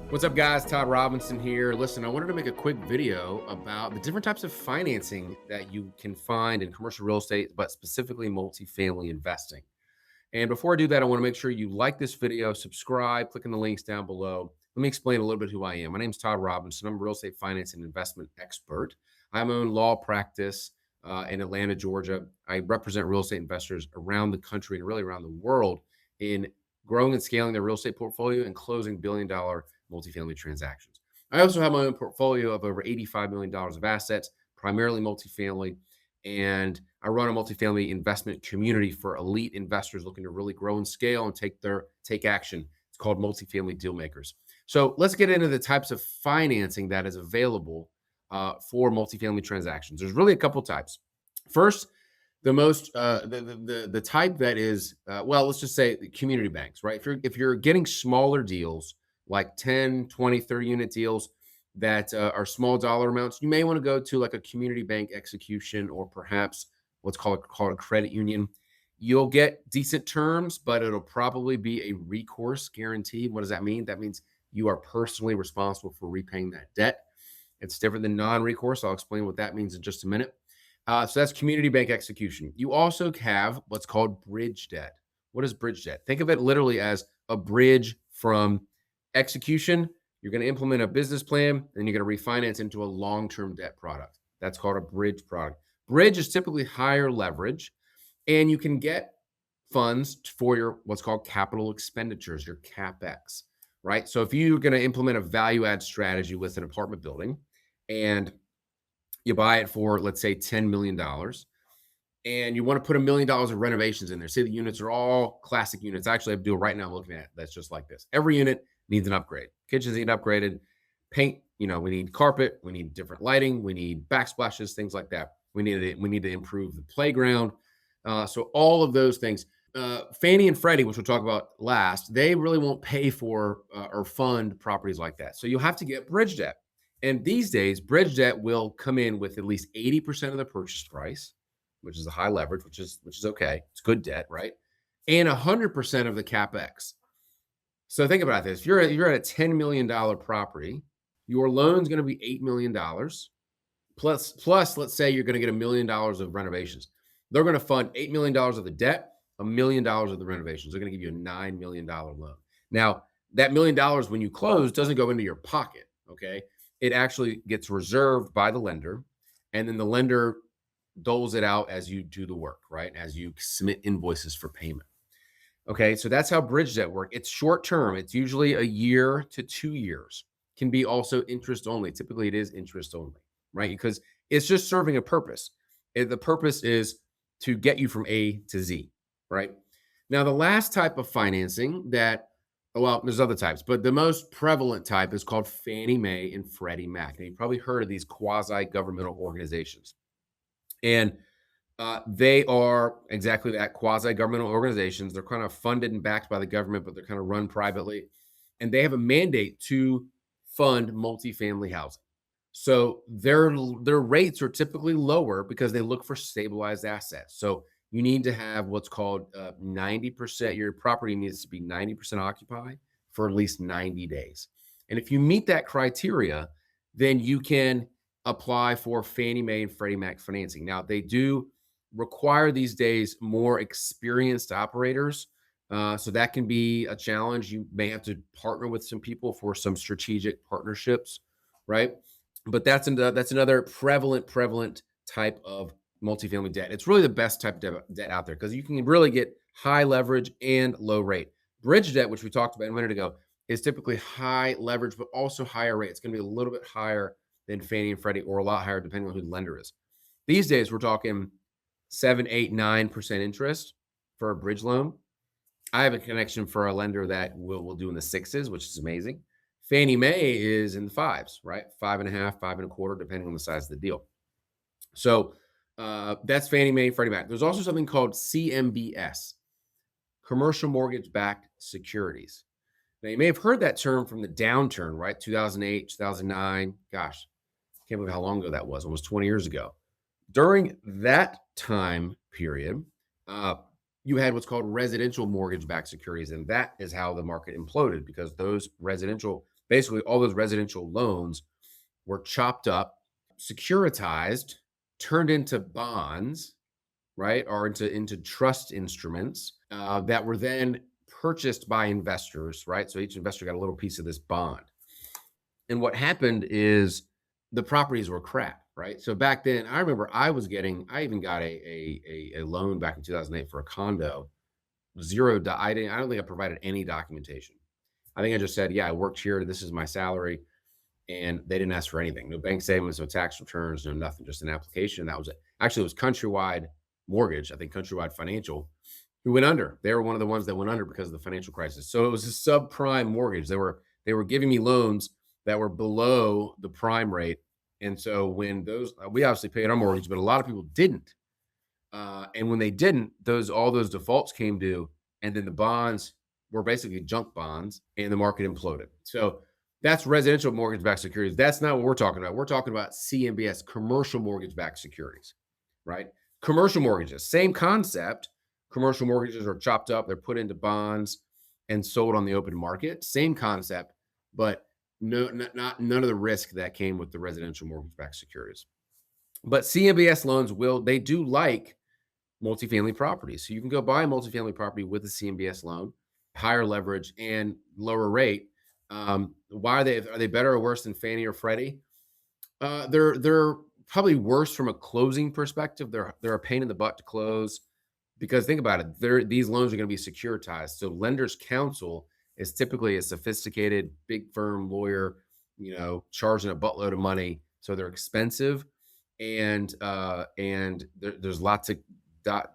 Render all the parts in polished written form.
What's up, guys? Todd Robinson here. Listen, I wanted to make a quick video about the different types of financing that you can find in commercial real estate, but specifically multifamily investing. And before I do that, I want to make sure you like this video, subscribe, click on the links down below. Let me explain a little bit who I am. My name is Todd Robinson. I'm a real estate finance and investment expert. I have my own law practice in Atlanta, Georgia. I represent real estate investors around the country and really around the world in growing and scaling their real estate portfolio and closing billion-dollar multifamily transactions. I also have my own portfolio of over $85 million of assets, primarily multifamily. And I run a multifamily investment community for elite investors looking to really grow and scale and take action. It's called Multifamily Deal Makers. So let's get into the types of financing that is available for multifamily transactions. There's really a couple types. First, the most the type that is well, let's just say the community banks, right? If you're getting smaller deals like 10, 20, 30 unit deals that are small dollar amounts, you may want to go to like a community bank execution or perhaps what's called a credit union. You'll get decent terms, but it'll probably be a recourse guarantee. What does that mean? That means you are personally responsible for repaying that debt. It's different than non-recourse. I'll explain what that means in just a minute. So that's community bank execution. You also have what's called bridge debt. What is bridge debt? Think of it literally as a bridge from execution. You're going to implement a business plan, and you're going to refinance into a long-term debt product. That's called a bridge product. Bridge is typically higher leverage, and you can get funds for your what's called capital expenditures, your CapEx, right? So if you're going to implement a value add strategy with an apartment building and you buy it for, let's say, $10 million, and you want to put $1 million of renovations in there. Say the units are all classic units. Actually, I do it right now. I'm looking at it. That's just like this. Every unit needs an upgrade. Kitchens need upgraded. Paint, we need carpet. We need different lighting. We need backsplashes, things like that. We need to improve the playground. So all of those things. Fannie and Freddie, which we'll talk about last, they really won't pay for or fund properties like that. So you'll have to get bridge debt. And these days, bridge debt will come in with at least 80% of the purchase price, which is a high leverage, which is okay. It's good debt, right? And 100% of the CapEx. So think about this. If you're at a $10 million property, your loan's going to be $8 million plus let's say you're going to get $1 million of renovations. They're going to fund $8 million of the debt, $1 million of the renovations. They're going to give you a $9 million loan. Now, that $1 million when you close doesn't go into your pocket, okay? It actually gets reserved by the lender, and then the lender doles it out as you do the work, right? As you submit invoices for payment. Okay, so that's how bridge debt work. It's short term. It's usually a year to 2 years. Can be also interest only. Typically, it is interest only, right? Because it's just serving a purpose. The purpose is to get you from A to Z, right? Now, the last type of financing that, well, there's other types, but the most prevalent type is called Fannie Mae and Freddie Mac. Now, you've probably heard of these quasi-governmental organizations. And they are exactly that, quasi-governmental organizations. They're kind of funded and backed by the government, but they're kind of run privately. And they have a mandate to fund multifamily housing. So their rates are typically lower because they look for stabilized assets. So you need to have what's called 90%. Your property needs to be 90% occupied for at least 90 days. And if you meet that criteria, then you can apply for Fannie Mae and Freddie Mac financing. Now, they do require these days more experienced operators. So that can be a challenge. You may have to partner with some people for some strategic partnerships, right? But that's another prevalent type of multifamily debt. It's really the best type of debt out there because you can really get high leverage and low rate. Bridge debt, which we talked about a minute ago, is typically high leverage, but also higher rate. It's going to be a little bit higher than Fannie and Freddie, or a lot higher depending on who the lender is. These days, we're talking 7, 8, 9% interest for a bridge loan. I have a connection for a lender that will do in the sixes, which is amazing. Fannie Mae is in the fives, right? 5.5, 5.25, depending on the size of the deal. So that's Fannie Mae, Freddie Mac. There's also something called CMBS, commercial mortgage-backed securities. Now, you may have heard that term from the downturn, right? 2008, 2009. Gosh, can't believe how long ago that was, almost 20 years ago. During that time period, you had what's called residential mortgage-backed securities, and that is how the market imploded because those residential Basically, all those residential loans were chopped up, securitized, turned into bonds, right, or into trust instruments that were then purchased by investors, right? So each investor got a little piece of this bond. And what happened is the properties were crap, right? So back then, I remember I even got a loan back in 2008 for a condo. I don't think I provided any documentation. I think I just said, yeah, I worked here. This is my salary. And they didn't ask for anything. No bank statements, no tax returns, no nothing, just an application. That was it. Actually, it was Countrywide Mortgage, I think Countrywide Financial, who went under. They were one of the ones that went under because of the financial crisis. So it was a subprime mortgage. They were giving me loans that were below the prime rate. And so when those we obviously paid our mortgage, but a lot of people didn't. And when they didn't, those all those defaults came due, and then the bonds were basically junk bonds, and the market imploded. So that's residential mortgage-backed securities. That's not what we're talking about. We're talking about CMBS, commercial mortgage-backed securities, right? Commercial mortgages, same concept. Commercial mortgages are chopped up, they're put into bonds and sold on the open market. Same concept, but no, not none of the risk that came with the residential mortgage-backed securities. But CMBS loans they do like multifamily properties. So you can go buy a multifamily property with a CMBS loan, higher leverage and lower rate. Why are they better or worse than Fannie or Freddie? They're probably worse from a closing perspective. They're a pain in the butt to close because think about it. These loans are going to be securitized. So lenders counsel is typically a sophisticated big firm lawyer, charging a buttload of money. So they're expensive, and there's lots of dot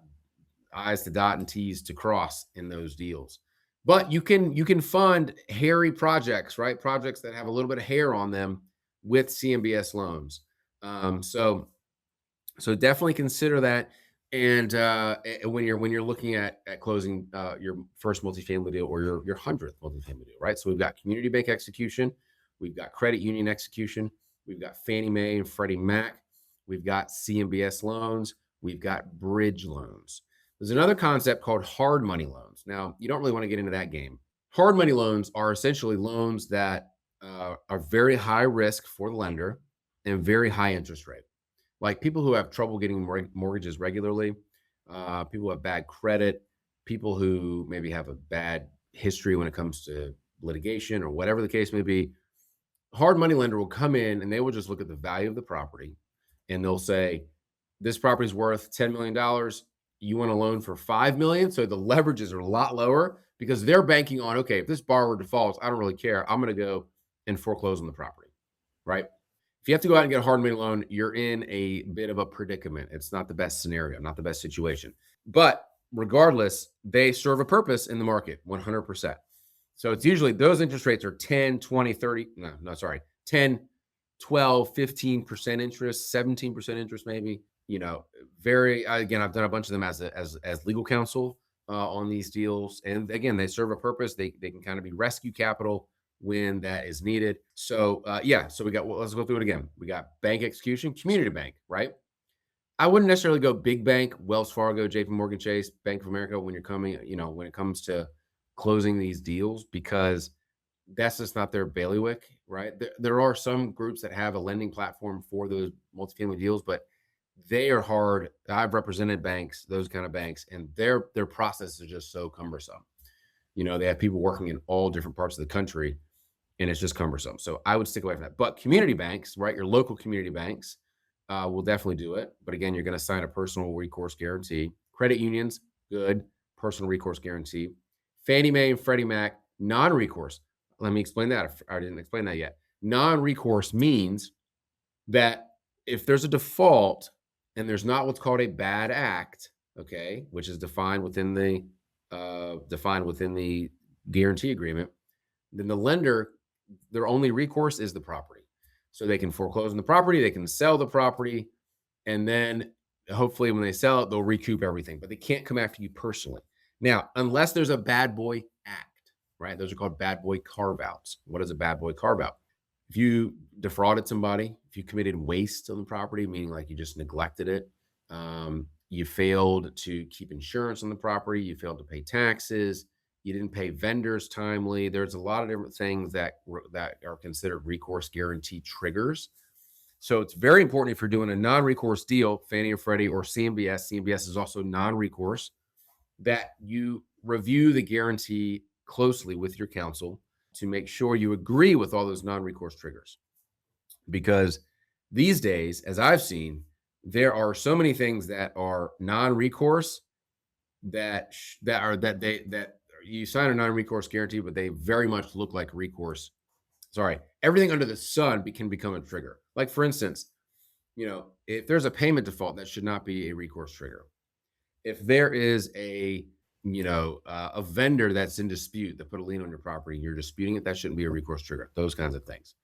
I's to dot and T's to cross in those deals. But you can fund hairy projects, right? Projects that have a little bit of hair on them with CMBS loans. So definitely consider that. And when you're looking at closing your first multifamily deal or your 100th multifamily deal, right? So we've got community bank execution, we've got credit union execution, we've got Fannie Mae and Freddie Mac, we've got CMBS loans, we've got bridge loans. There's another concept called hard money loans. Now, you don't really want to get into that game. Hard money loans are essentially loans that are very high risk for the lender and very high interest rate. Like people who have trouble getting mortgages regularly, people who have bad credit, people who maybe have a bad history when it comes to litigation or whatever the case may be. Hard money lender will come in and they will just look at the value of the property and they'll say, this property is worth $10 million. You want a loan for 5 million. So the leverages are a lot lower because they're banking on, okay, if this borrower defaults, I don't really care. I'm going to go and foreclose on the property, right? If you have to go out and get a hard money loan, you're in a bit of a predicament. It's not the best scenario, not the best situation. But regardless, they serve a purpose in the market 100%. So it's usually those interest rates are 10, 20, 30, no, sorry, 10, 12, 15% interest, 17% interest, maybe. Very, again, I've done a bunch of them as legal counsel on these deals. And again, they serve a purpose. They can kind of be rescue capital when that is needed. So so let's go through it again. We got bank execution, community bank, right? I wouldn't necessarily go big bank, Wells Fargo, JP Morgan Chase, Bank of America when you're coming, when it comes to closing these deals, because that's just not their bailiwick, right? There are some groups that have a lending platform for those multifamily deals, but they are hard. I've represented banks, those kind of banks, and their process is just so cumbersome. They have people working in all different parts of the country, and it's just cumbersome. So I would stick away from that. But community banks, right? Your local community banks will definitely do it. But again, you're going to sign a personal recourse guarantee. Credit unions, good personal recourse guarantee. Fannie Mae and Freddie Mac, non-recourse. Let me explain that. I didn't explain that yet. Non-recourse means that if there's a default and there's not what's called a bad act, okay, which is defined within the guarantee agreement, then the lender, their only recourse is the property. So they can foreclose on the property, they can sell the property, and then hopefully when they sell it, they'll recoup everything, but they can't come after you personally. Now, unless there's a bad boy act, right? Those are called bad boy carve-outs. What is a bad boy carve-out? If you defrauded somebody, if you committed waste on the property, meaning like you just neglected it, you failed to keep insurance on the property, you failed to pay taxes, you didn't pay vendors timely. There's a lot of different things that are considered recourse guarantee triggers. So it's very important if you're doing a non-recourse deal, Fannie or Freddie or CMBS. CMBS is also non-recourse, that you review the guarantee closely with your counsel to make sure you agree with all those non-recourse triggers. Because these days, as I've seen, there are so many things that are non-recourse that you sign a non-recourse guarantee, but they very much look like recourse. Sorry, everything under the sun can become a trigger. Like for instance, if there's a payment default, that should not be a recourse trigger. If there is a vendor that's in dispute that put a lien on your property and you're disputing it, that shouldn't be a recourse trigger. Those kinds of things.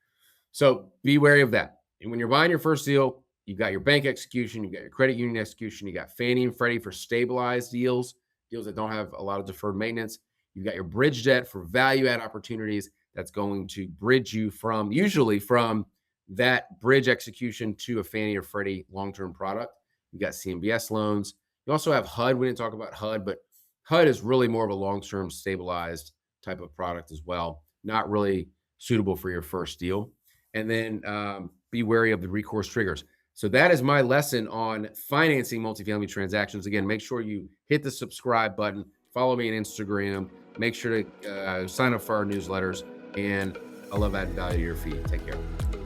So be wary of that. And when you're buying your first deal, you've got your bank execution, you've got your credit union execution, you got Fannie and Freddie for stabilized deals that don't have a lot of deferred maintenance. You've got your bridge debt for value add opportunities that's going to bridge you usually from that bridge execution to a Fannie or Freddie long-term product. You've got CMBS loans. You also have HUD. We didn't talk about HUD, but HUD is really more of a long-term stabilized type of product as well. Not really suitable for your first deal. And then be wary of the recourse triggers. So that is my lesson on financing multifamily transactions. Again, make sure you hit the subscribe button, follow me on Instagram, make sure to sign up for our newsletters, and I love adding value to your feed. Take care.